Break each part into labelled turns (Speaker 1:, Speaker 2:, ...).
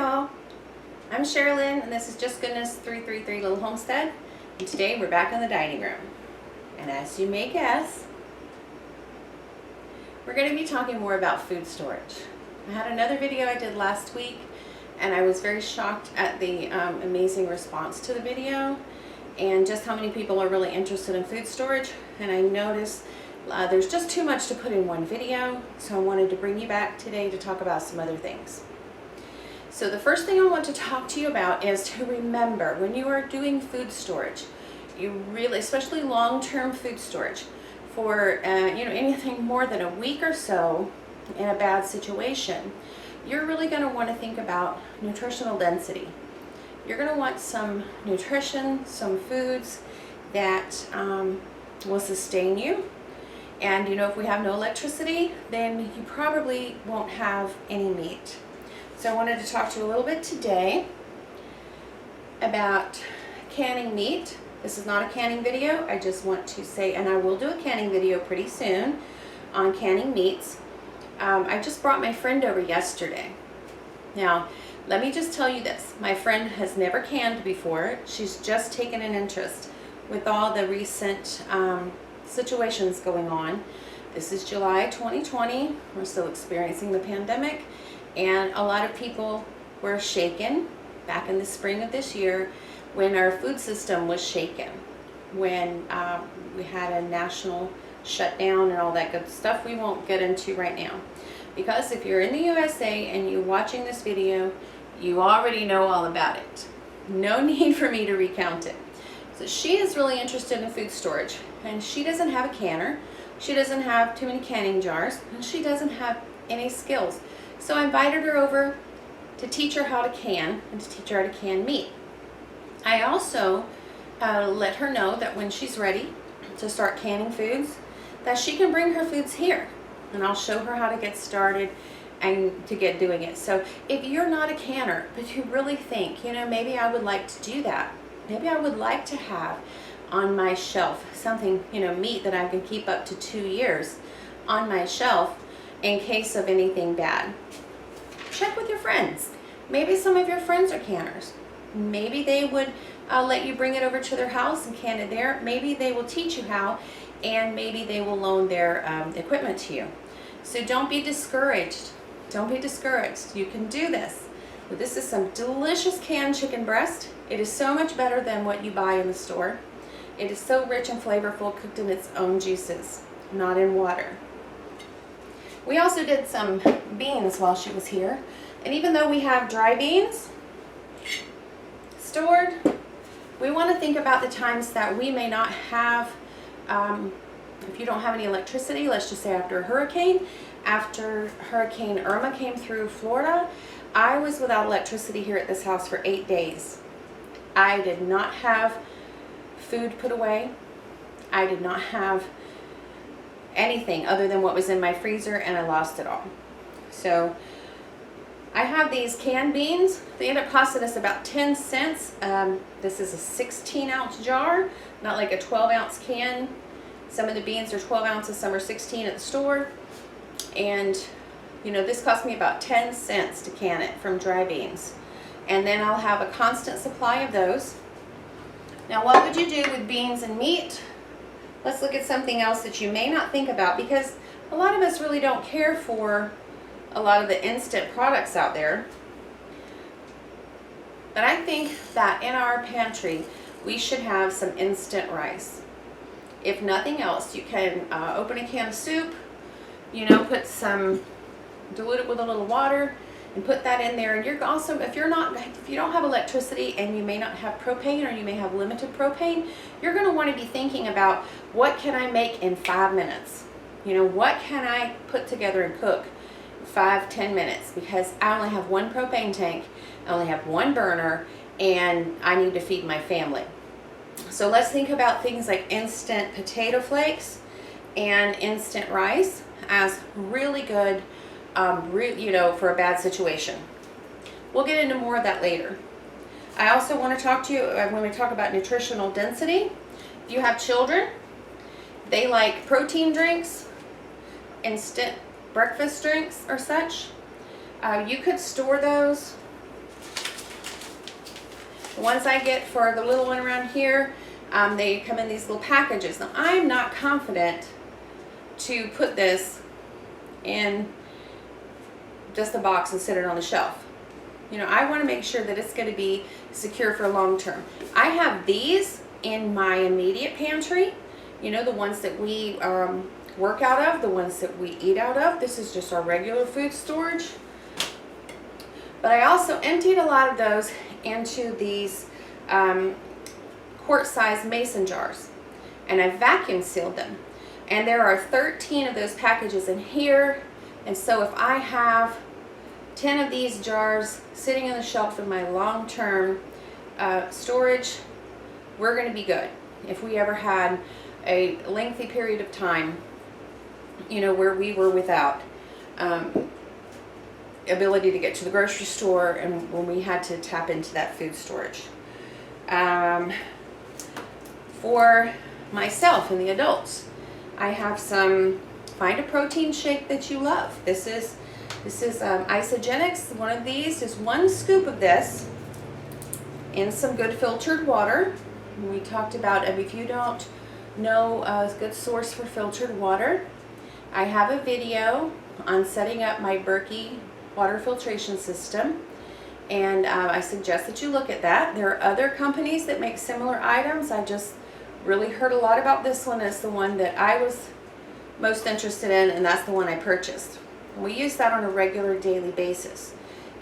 Speaker 1: y'all, I'm Sherilyn and this is Just Goodness 333 Little Homestead, and today we're back in the dining room. And as you may guess, we're going to be talking more about food storage. I had another video I did last week and I was very shocked at the amazing response to the video and just how many people are really interested in food storage. And I noticed there's just too much to put in one video, so I wanted to bring you back today to talk about some other things. So the first thing I want to talk to you about is to remember when you are doing food storage, you really, especially long-term food storage, for anything more than a week or so in a bad situation, you're really going to want to think about nutritional density. You're going to want some nutrition, some foods that will sustain you. And if we have no electricity, then you probably won't have any meat. So I wanted to talk to you a little bit today about canning meat. This is not a canning video. I just want to say, and I will do a canning video pretty soon on canning meats. I just brought my friend over yesterday. Now, let me just tell you this. My friend has never canned before. She's just taken an interest with all the recent situations going on. This is July 2020. We're still experiencing the pandemic. And a lot of people were shaken back in the spring of this year when our food system was shaken, when we had a national shutdown and all that good stuff we won't get into right now. Because if you're in the USA and you're watching this video, you already know all about it. No need for me to recount it. So she is really interested in food storage, and she doesn't have a canner, she doesn't have too many canning jars, and she doesn't have any skills. So I invited her over to teach her how to can and to teach her how to can meat. I also let her know that when she's ready to start canning foods, that she can bring her foods here and I'll show her how to get started and to get doing it. So if you're not a canner, but you really think, maybe I would like to do that. Maybe I would like to have on my shelf something, meat that I can keep up to 2 years on my shelf in case of anything bad. Check with your friends. Maybe some of your friends are canners. Maybe they would let you bring it over to their house and can it there. Maybe they will teach you how, and maybe they will loan their equipment to you. So don't be discouraged. Don't be discouraged. You can do this. But this is some delicious canned chicken breast. It is so much better than what you buy in the store. It is so rich and flavorful, cooked in its own juices, not in water. We also did some beans while she was here. And even though we have dry beans stored, we want to think about the times that we may not have, if you don't have any electricity, let's just say after a hurricane. After Hurricane Irma came through Florida, I was without electricity here at this house for 8 days. I did not have food put away. I did not have anything other than what was in my freezer, and I lost it all. So I have these canned beans. They end up costing us about 10 cents. This is a 16-ounce jar, not like a 12-ounce can. Some of the beans are 12 ounces, some are 16 at the store. And this cost me about 10 cents to can it from dry beans. And then I'll have a constant supply of those. Now, what would you do with beans and meat? Let's look at something else that you may not think about, because a lot of us really don't care for a lot of the instant products out there. But I think that in our pantry, we should have some instant rice. If nothing else, you can open a can of soup, dilute it with a little water, and put that in there. And you're also, if you don't have electricity and you may not have propane, or you may have limited propane, you're going to want to be thinking about, what can I make in 5 minutes? What can I put together and cook in 5-10 minutes? Because I only have one propane tank, I only have one burner, and I need to feed my family. So let's think about things like instant potato flakes and instant rice as really good for a bad situation. We'll get into more of that later. I also want to talk to you when we talk about nutritional density. If you have children, they like protein drinks, instant breakfast drinks or such. You could store those The ones I get for the little one around here, they come in these little packages. Now, I'm not confident to put this in just a box and sit it on the shelf. You know, I want to make sure that it's going to be secure for long term. I have these in my immediate pantry, you know, the ones that we work out of, the ones that we eat out of. This is just our regular food storage. But I also emptied a lot of those into these quart-sized mason jars, and I vacuum sealed them. And there are 13 of those packages in here, and so if I have 10 of these jars sitting on the shelf in my long-term storage, we're going to be good. If we ever had a lengthy period of time, you know, where we were without ability to get to the grocery store, and when we had to tap into that food storage. For myself and the adults, I have some, find a protein shake that you love. This is Isogenics. One of these is 1 scoop of this in some good filtered water. We talked about, if you don't know a good source for filtered water, I have a video on setting up my Berkey water filtration system, and I suggest that you look at that. There are other companies that make similar items. I just really heard a lot about this one as the one that I was most interested in, and that's the one I purchased. We use that on a regular daily basis.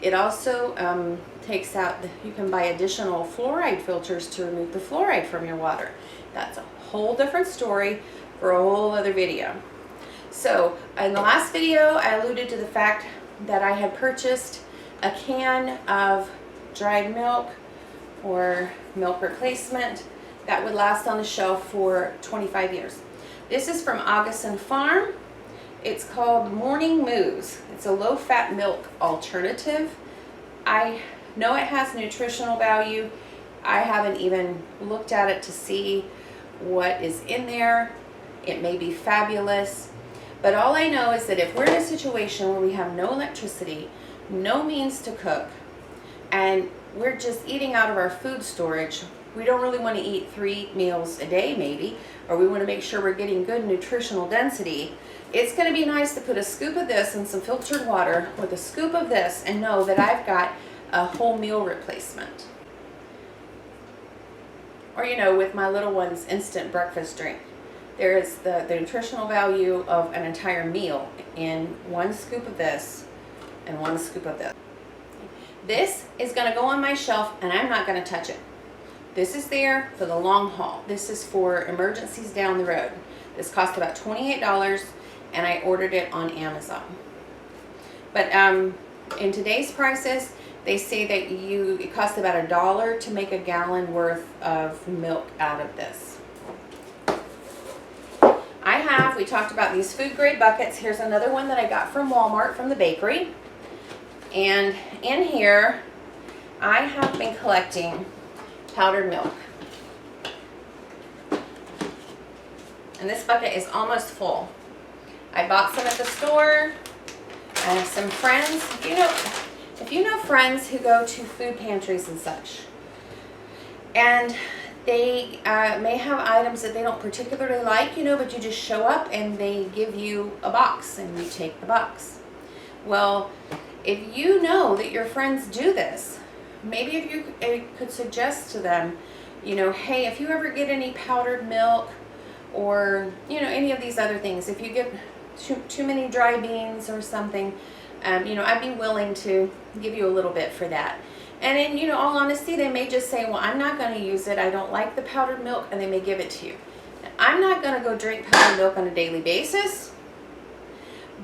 Speaker 1: It also takes out, you can buy additional fluoride filters to remove the fluoride from your water. That's a whole different story for a whole other video. So in the last video, I alluded to the fact that I had purchased a can of dried milk or milk replacement that would last on the shelf for 25 years. This is from Augustin Farm. It's called Morning Moves. It's a low-fat milk alternative. I know it has nutritional value. I haven't even looked at it to see what is in there. It may be fabulous. But all I know is that if we're in a situation where we have no electricity, no means to cook, and we're just eating out of our food storage, we don't really want to eat 3 meals a day maybe, or we want to make sure we're getting good nutritional density, it's going to be nice to put a scoop of this in some filtered water with a scoop of this and know that I've got a whole meal replacement. Or, you know, with my little one's instant breakfast drink. There is the nutritional value of an entire meal in 1 scoop of this and 1 scoop of this. This is going to go on my shelf, and I'm not going to touch it. This is there for the long haul. This is for emergencies down the road. This cost about $28, and I ordered it on Amazon. But in today's prices, they say that it costs about $1 to make a gallon worth of milk out of this. We talked about these food grade buckets. Here's another one that I got from Walmart from the bakery. And in here, I have been collecting powdered milk. And this bucket is almost full. I bought some at the store. I have some friends. If you know friends who go to food pantries and such, and they may have items that they don't particularly like, but you just show up and they give you a box and you take the box. Well, if you know that your friends do this, maybe if you could suggest to them, hey, if you ever get any powdered milk or, any of these other things, if you get too many dry beans or something, I'd be willing to give you a little bit for that. And in, all honesty, they may just say, well, I'm not going to use it. I don't like the powdered milk, and they may give it to you. Now, I'm not going to go drink powdered milk on a daily basis,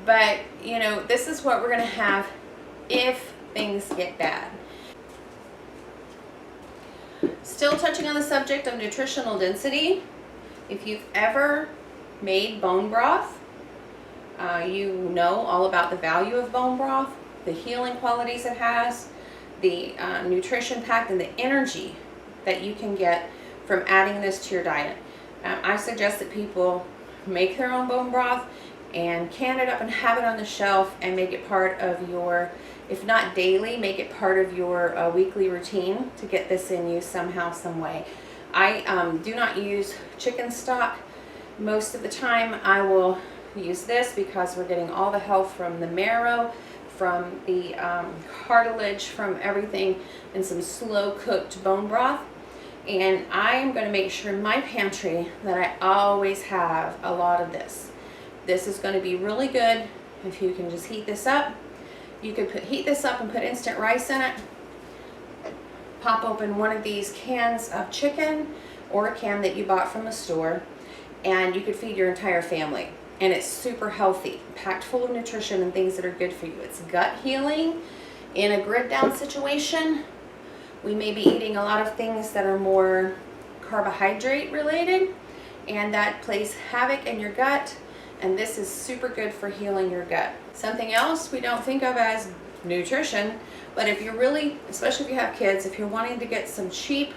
Speaker 1: but, this is what we're going to have if things get bad. Still touching on the subject of nutritional density, if you've ever made bone broth, you know all about the value of bone broth, the healing qualities it has, the nutrition packed, and the energy that you can get from adding this to your diet. I suggest that people make their own bone broth and can it up and have it on the shelf and make it part of your if not daily, make it part of your weekly routine to get this in you somehow, some way. I do not use chicken stock. Most of the time I will use this because we're getting all the health from the marrow, from the cartilage, from everything, and some slow cooked bone broth. And I am going to make sure in my pantry that I always have a lot of this. This is going to be really good if you can just heat this up. You could heat this up and put instant rice in it. Pop open one of these cans of chicken or a can that you bought from the store, and you could feed your entire family. And it's super healthy, packed full of nutrition and things that are good for you. It's gut healing. In a grid down situation, we may be eating a lot of things that are more carbohydrate related, and that plays havoc in your gut, and this is super good for healing your gut. Something else we don't think of as nutrition, but if you're really, especially if you have kids, if you're wanting to get some cheap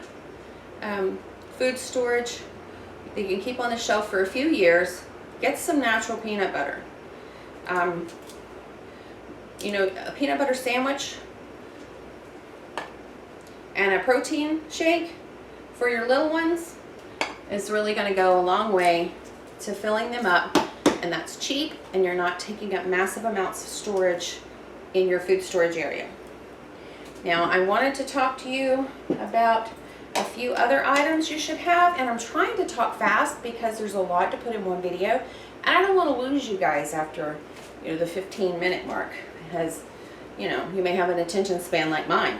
Speaker 1: food storage that you can keep on the shelf for a few years, get some natural peanut butter. You know, a peanut butter sandwich and a protein shake for your little ones is really going to go a long way to filling them up, and that's cheap, and you're not taking up massive amounts of storage in your food storage area. Now, I wanted to talk to you about a few other items you should have, and I'm trying to talk fast because there's a lot to put in one video, and I don't want to lose you guys after, you know, the 15-minute mark, because, you know, you may have an attention span like mine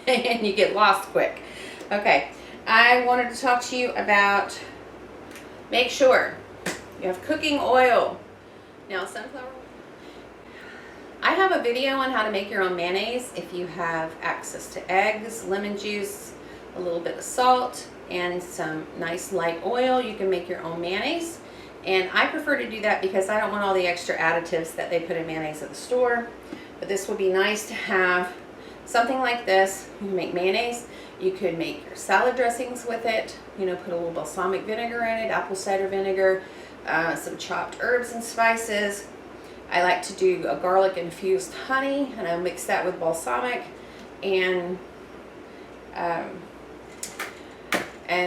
Speaker 1: and you get lost quick. Okay, I wanted to talk to you about, make sure you have cooking oil. Now, sunflower oil. I have a video on how to make your own mayonnaise if you have access to eggs, lemon juice, a little bit of salt, and some nice light oil. You can make your own mayonnaise. And I prefer to do that because I don't want all the extra additives that they put in mayonnaise at the store. But this would be nice to have something like this. You can make mayonnaise. You could make your salad dressings with it. You know, put a little balsamic vinegar in it, apple cider vinegar, some chopped herbs and spices. I like to do a garlic infused honey, and I mix that with balsamic and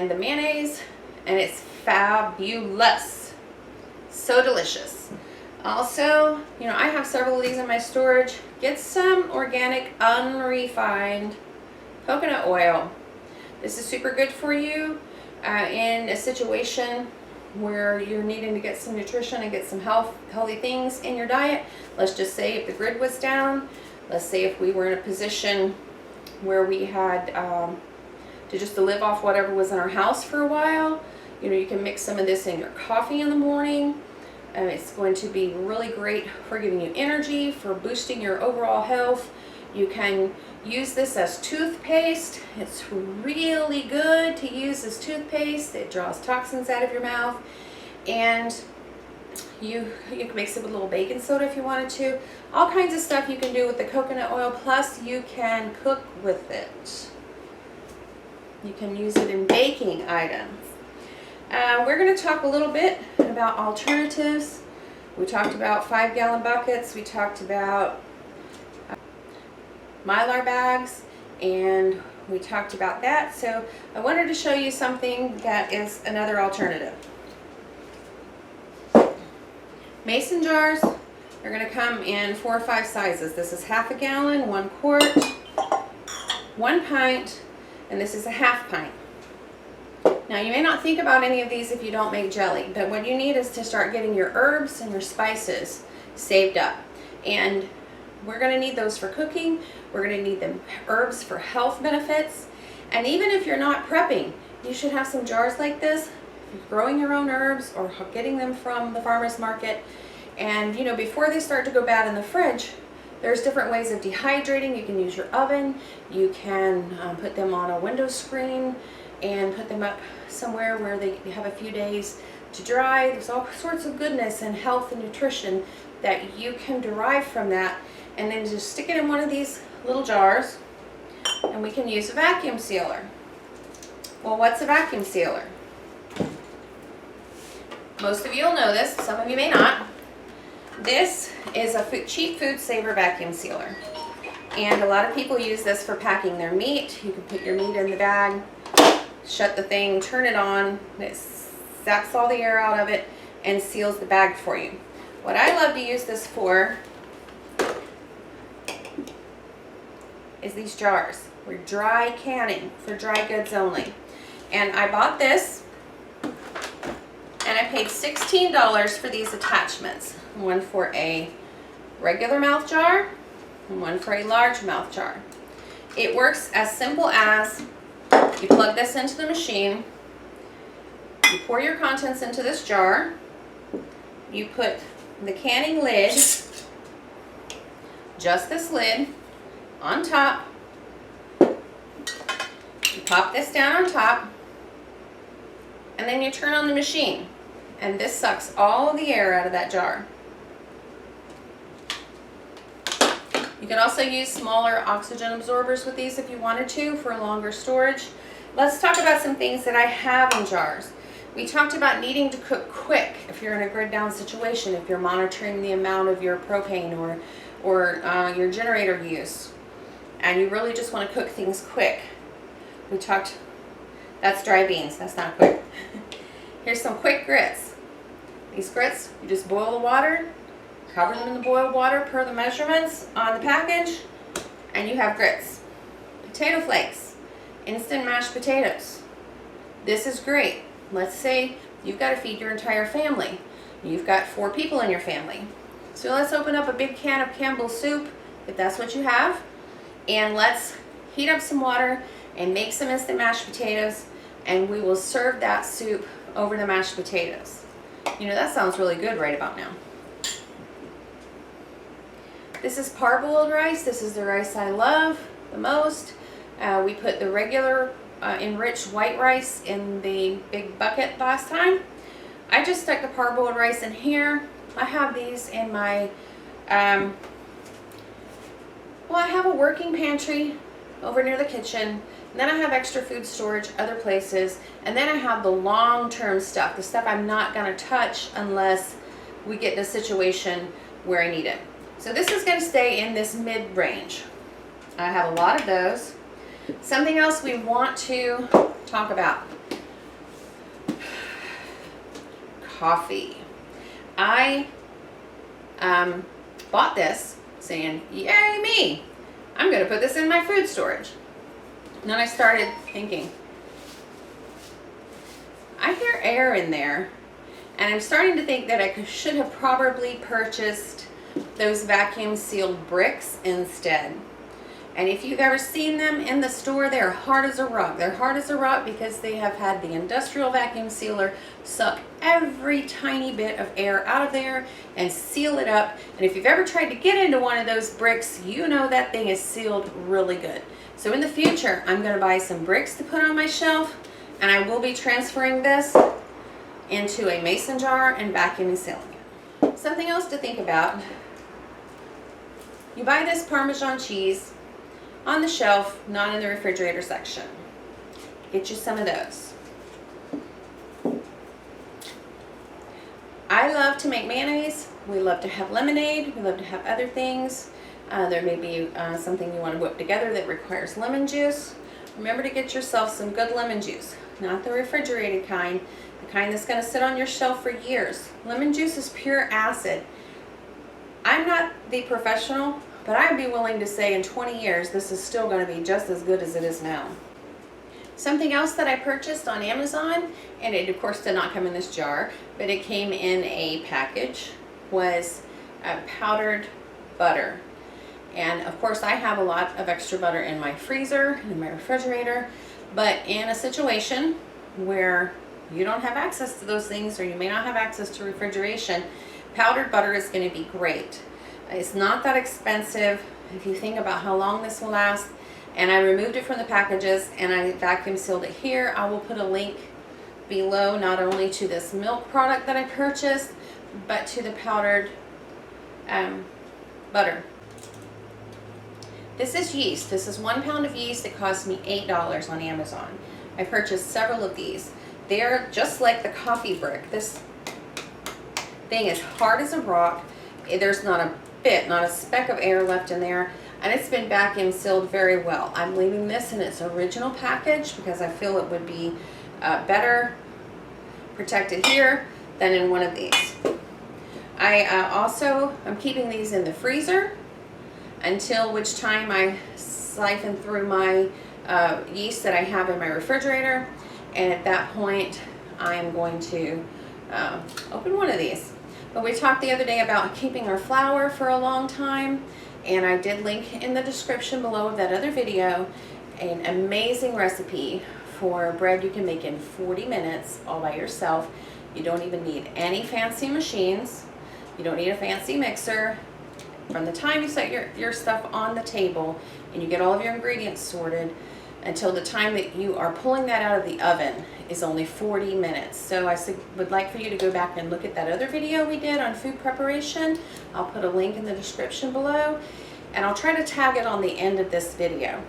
Speaker 1: the mayonnaise, and it's fabulous. So delicious. Also, you know, I have several of these in my storage. Get some organic, unrefined coconut oil. This is super good for you in a situation where you're needing to get some nutrition and get some healthy things in your diet. Let's just say if the grid was down, let's say if we were in a position where we had to live off whatever was in our house for a while, you know, you can mix some of this in your coffee in the morning. It's going to be really great for giving you energy, for boosting your overall health. You can use this as toothpaste. It's really good to use as toothpaste. It draws toxins out of your mouth. And you can mix it with a little baking soda if you wanted to. All kinds of stuff you can do with the coconut oil, plus you can cook with it. You can use it in baking items. We're going to talk a little bit about alternatives. We talked about 5-gallon buckets. We talked about Mylar bags, and we talked about that. So I wanted to show you something that is another alternative. Mason jars are going to come in 4 or 5 sizes. This is half a gallon, 1 quart, 1 pint, and this is a half pint. Now, you may not think about any of these if you don't make jelly, but what you need is to start getting your herbs and your spices saved up. And we're going to need those for cooking. We're going to need them herbs for health benefits. And even if you're not prepping, you should have some jars like this. If you're growing your own herbs or getting them from the farmer's market. And, you know, before they start to go bad in the fridge, there's different ways of dehydrating. You can use your oven. You can put them on a window screen and put them up somewhere where they have a few days to dry. There's all sorts of goodness and health and nutrition that you can derive from that. And then just stick it in one of these little jars, and we can use a vacuum sealer. Well, what's a vacuum sealer? Most of you will know this, some of you may not. This is a cheap food saver vacuum sealer. And a lot of people use this for packing their meat. You can put your meat in the bag, shut the thing, turn it on, it zaps all the air out of it and seals the bag for you. What I love to use this for is these jars. We're dry canning, for dry goods only. And I bought this and I paid $16 for these attachments. One for a regular mouth jar and one for a large mouth jar. It works as simple as you plug this into the machine, you pour your contents into this jar, you put the canning lid, just this lid, on top, you pop this down on top, and then you turn on the machine, and this sucks all of the air out of that jar. You can also use smaller oxygen absorbers with these if you wanted to for longer storage. Let's talk about some things that I have in jars. We talked about needing to cook quick if you're in a grid down situation, if you're monitoring the amount of your propane or your generator use, and you really just want to cook things quick. We talked, that's dry beans, that's not quick. Here's some quick grits. These grits, you just boil the water, cover them in the boiled water per the measurements on the package, and you have grits. Potato flakes, instant mashed potatoes. This is great. Let's say you've got to feed your entire family. You've got 4 people in your family. So let's open up a big can of Campbell's soup, if that's what you have, and let's heat up some water and make some instant mashed potatoes, and we will serve that soup over the mashed potatoes. You know, that sounds really good right about now. This is parboiled rice. This is the rice I love the most. We put the regular enriched white rice in the big bucket last time. I just stuck the parboiled rice in here. I have these in my, well, I have a working pantry over near the kitchen. And then I have extra food storage other places. And then I have the long-term stuff, the stuff I'm not going to touch unless we get in a situation where I need it. So this is going to stay in this mid-range. I have a lot of those. Something else we want to talk about. Coffee. I bought this saying, yay me, I'm going to put this in my food storage. And then I started thinking, I hear air in there, and I'm starting to think that I should have probably purchased those vacuum sealed bricks instead. And if you've ever seen them in the store, they're hard as a rock. They're hard as a rock because they have had the industrial vacuum sealer suck every tiny bit of air out of there and seal it up. And if you've ever tried to get into one of those bricks, you know that thing is sealed really good. So in the future, I'm going to buy some bricks to put on my shelf, and I will be transferring this into a mason jar and vacuum and sealing it. Something else to think about. You buy this Parmesan cheese on the shelf, not in the refrigerator section. Get you some of those. I love to make mayonnaise. We love to have lemonade. We love to have other things. There may be something you want to whip together that requires lemon juice. Remember to get yourself some good lemon juice, not the refrigerated kind, the kind that's going to sit on your shelf for years. Lemon juice is pure acid. I'm not the professional, but I'd be willing to say in 20 years this is still going to be just as good as it is now. Something else that I purchased on Amazon, and it of course did not come in this jar, but it came in a package, was powdered butter. And of course I have a lot of extra butter in my freezer, in my refrigerator, but in a situation where you don't have access to those things, or you may not have access to refrigeration, powdered butter is going to be great. It's not that expensive if you think about how long this will last. And I removed it from the packages and I vacuum sealed it here. I will put a link below not only to this milk product that I purchased, but to the powdered butter. This is yeast. This is 1 pound of yeast. It cost me $8 on Amazon. I purchased several of these. They're just like the coffee brick. This thing is hard as a rock. There's not a bit, not a speck of air left in there, and it's been vacuum sealed very well. I'm leaving this in its original package because I feel it would be better protected here than in one of these. I'm keeping these in the freezer until which time I siphon through my yeast that I have in my refrigerator, and at that point I am going to open one of these. But we talked the other day about keeping our flour for a long time, and I did link in the description below of that other video an amazing recipe for bread you can make in 40 minutes all by yourself. You don't even need any fancy machines. You don't need a fancy mixer. From the time you set your stuff on the table and you get all of your ingredients sorted until the time that you are pulling that out of the oven is only 40 minutes. So I would like for you to go back and look at that other video we did on food preparation. I'll put a link in the description below, and I'll try to tag it on the end of this video.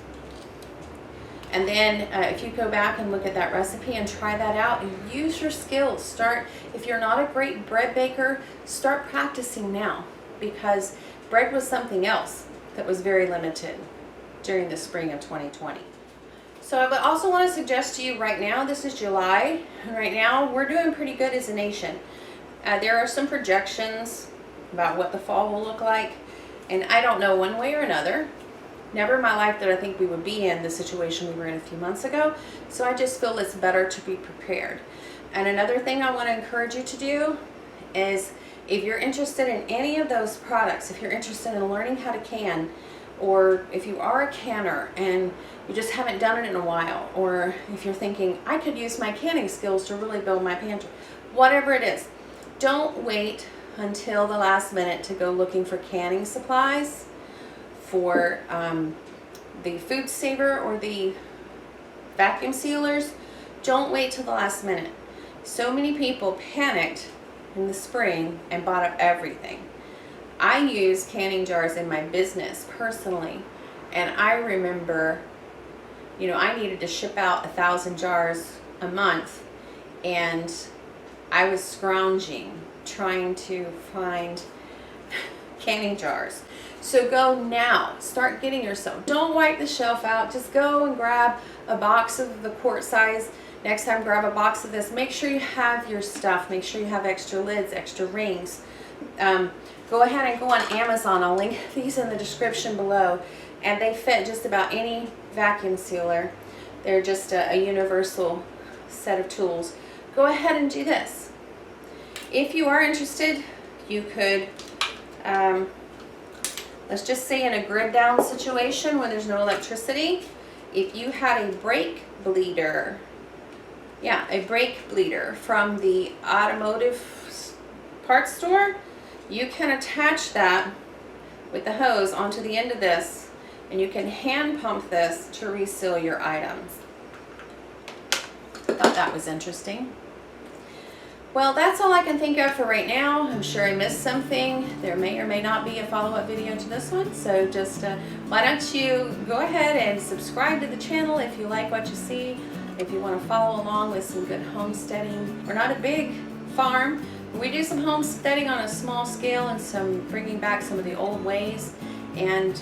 Speaker 1: And then if you go back and look at that recipe and try that out and use your skills. If you're not a great bread baker, start practicing now, because bread was something else that was very limited during the spring of 2020. So I would also want to suggest to you right now, this is July, and right now we're doing pretty good as a nation. There are some projections about what the fall will look like, and I don't know one way or another. Never in my life did I think we would be in the situation we were in a few months ago, so I just feel it's better to be prepared. And another thing I want to encourage you to do is, if you're interested in any of those products, if you're interested in learning how to can, or if you are a canner and you just haven't done it in a while, or if you're thinking, I could use my canning skills to really build my pantry, whatever it is, don't wait until the last minute to go looking for canning supplies for the food saver or the vacuum sealers. Don't wait till the last minute. So many people panicked in the spring and bought up everything. I use canning jars in my business personally, and I remember, I needed to ship out 1,000 jars a month, and I was scrounging trying to find canning jars. So go now, start getting yourself. Don't wipe the shelf out, just go and grab a box of the quart size. Next time, grab a box of this. Make sure you have your stuff. Make sure you have extra lids, extra rings. Go ahead and go on Amazon. I'll link these in the description below. And they fit just about any vacuum sealer. They're just a universal set of tools. Go ahead and do this. If you are interested, you could, let's just say in a grid down situation where there's no electricity, if you had a brake bleeder, a brake bleeder from the automotive parts store, you can attach that with the hose onto the end of this, and you can hand pump this to reseal your items. I thought that was interesting. Well, that's all I can think of for right now. I'm sure I missed something. There may or may not be a follow-up video to this one, so just why don't you go ahead and subscribe to the channel if you like what you see. If you want to follow along with some good homesteading. We're not a big farm. We do some homesteading on a small scale and bringing back some of the old ways, and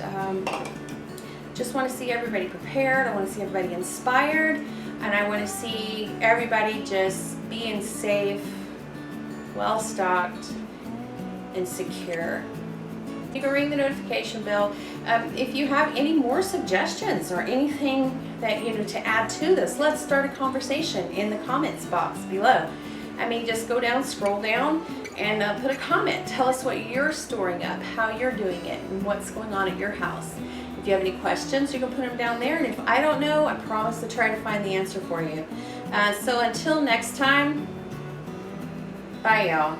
Speaker 1: just want to see everybody prepared. I want to see everybody inspired, and I want to see everybody just being safe, well stocked, and secure. You can ring the notification bell. If you have any more suggestions or anything that to add to this, let's start a conversation in the comments box below. Just go down, scroll down, and put a comment. Tell us what you're storing up, how you're doing it, and what's going on at your house. If you have any questions, you can put them down there, and if I don't know, I promise to try to find the answer for you. So until next time, bye y'all.